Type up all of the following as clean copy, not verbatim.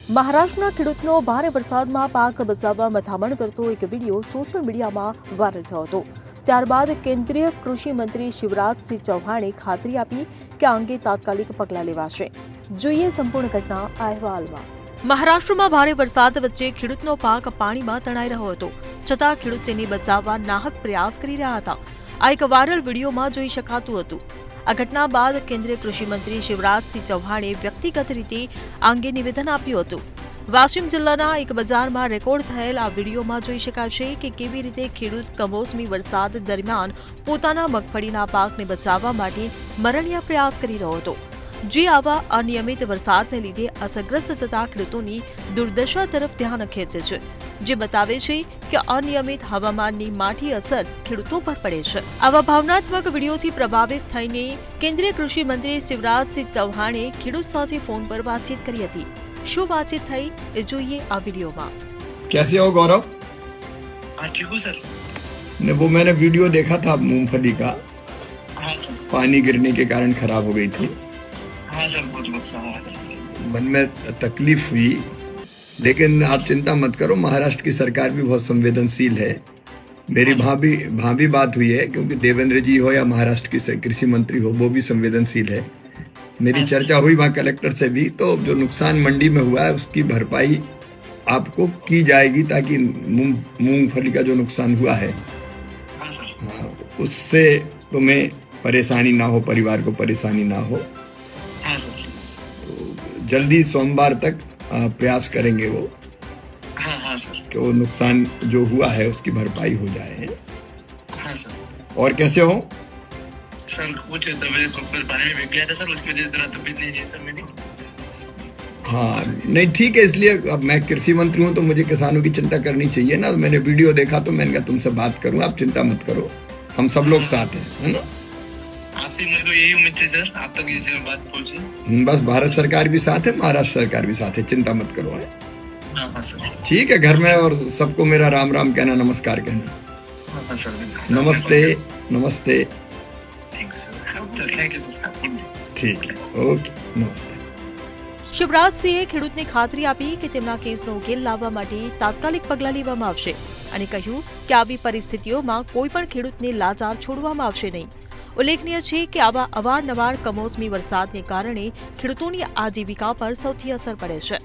મહારાષ્ટ્રના ખેડૂતનો ભારે વરસાદમાં પાક બચાવવા મથામણ કરતો એક વિડીયો સોશિયલ મીડિયામાં વાયરલ થયો હતો। ત્યારબાદ કેન્દ્રીય કૃષિ મંત્રી શિવરાજસિંહ ચૌહાણે ખાતરી આપી કે આ અંગે તાત્કાલિક પગલાં લેવાશે। જોઈએ સંપૂર્ણ ઘટના આ અહેવાલમાં। મહારાષ્ટ્રમાં ભારે વરસાદ વચ્ચે ખેડૂતનો પાક પાણીમાં તણાઈ રહ્યો હતો, છતાં ખેડૂત તેને બચાવવા નાહક પ્રયાસ કરી રહ્યા હતા। આ એક વાયરલ વિડીયોમાં જોઈ શકાતું હતું। આ ઘટના બાદ કેન્દ્રીય કૃષિ મંત્રી શિવરાજસિંહ ચૌહાણે વ્યક્તિગત રીતે આ અંગે નિવેદન આપ્યું હતું। વાશિમ જિલ્લાના એક બજારમાં રેકોર્ડ થયેલ આ વિડીયોમાં જોઈ શકાશે કે કેવી રીતે ખેડૂત કમોસમી વરસાદ દરમિયાન પોતાના મગફળીના પાકને બચાવવા માટે મરણિયા પ્રયાસ કરી રહ્યો હતો, જે આવા અનિયમિત વરસાદને લીધે અસરગ્રસ્ત થતા ખેડૂતોની દુર્દશા તરફ ધ્યાન ખેંચે છે, જે બતાવે છે કે અનિયમિત હવામાનની માઠી અસર ખેડૂતો પર પડે છે। આવા ભાવનાત્મક વિડીયોથી પ્રભાવિત થઈને કેન્દ્રીય કૃષિ મંત્રી શિવરાજસિંહ ચૌહાણે ખેડૂત સાથે ફોન પર વાતચીત કરી હતી। શું વાતચીત થઈ એ જોઈએ આ વિડીયોમાં। कैसे हो गौरव? हाँ ठीक हूँ सर। ने वो मैंने वीडियो देखा था मूंगफली का, हाँ सर। पानी गिरने के कारण खराब हो गई थी। हाँ सर, कुछ नुकसान हुआ था। मन में तकलीफ हुई, लेकिन आप चिंता मत करो, महाराष्ट्र की सरकार भी बहुत संवेदनशील है। मेरी भाभी बात हुई है, क्योंकि देवेंद्र जी हो या महाराष्ट्र की कृषि मंत्री हो, वो भी संवेदनशील है। मेरी चर्चा हुई वहाँ कलेक्टर से भी, तो जो नुकसान मंडी में हुआ है उसकी भरपाई आपको की जाएगी, ताकि मूंगफली का जो नुकसान हुआ है हाँ सर। हाँ, उससे तुम्हें परेशानी ना हो, परिवार को परेशानी ना हो। हाँ सर। तो जल्दी सोमवार तक प्रयास करेंगे वो हाँ हाँ सर। कि वो नुकसान जो हुआ है उसकी भरपाई हो जाए। हाँ सर। और कैसे हो सर कुछ तबीयत ऊपर पानी में भीग गया था सर, उसकी वजह से थोड़ा तबीयत नहीं है सर मेरी। हाँ नहीं ठीक है, इसलिए अब मैं कृषि मंत्री हूँ तो मुझे किसानों की चिंता करनी चाहिए ना। मैंने वीडियो देखा तो मैंने कहा तुमसे बात करूँ, आप चिंता मत करो, हम सब लोग साथ हैं, है ना। आपसे मेरे को यही उम्मीद थी सर, आप तक ये बात पहुँची। बस भारत सरकार भी साथ है, महाराष्ट्र सरकार भी साथ है, चिंता मत करो है। हाँ हाँ सर। ठीक है, घर में और सबको मेरा राम राम कहना, नमस्कार कहना। हाँ हाँ सर। नमस्ते नमस्ते। Thank you sir. ठीक है, ओके, नमस्ते। શિવરાજસિંહે ખેડૂતને ખાતરી આપી કે તેમના કેસનો ઉકેલ લાવવા માટે તાત્કાલિક પગલાં લેવામાં આવશે અને કહ્યું કે આવી પરિસ્થિતિઓમાં કોઈ પણ ખેડૂતને લાચાર છોડવામાં આવશે નહીં। ઉલ્લેખનીય છે કે આવા અવારનવાર કમોસમી વરસાદને કારણે ખેડૂતોની આજીવિકા પર સૌથી અસર પડે છે।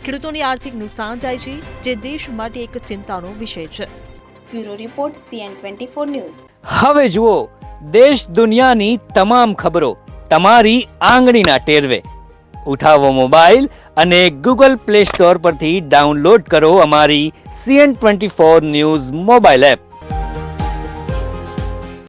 ખેડૂતોને આર્થિક નુકસાન જાય છે, જે દેશ માટે એક ચિંતાનો વિષય છે। Bureau report CN24 news. હવે જુઓ દેશ દુનિયાની તમામ ખબરો તમારી આંગળીના ટેરવે। ઉઠાવો મોબાઈલ અને ગૂગલ પ્લે સ્ટોર પરથી ડાઉનલોડ કરો અમારી CN24 ન્યૂઝ મોબાઈલ એપ।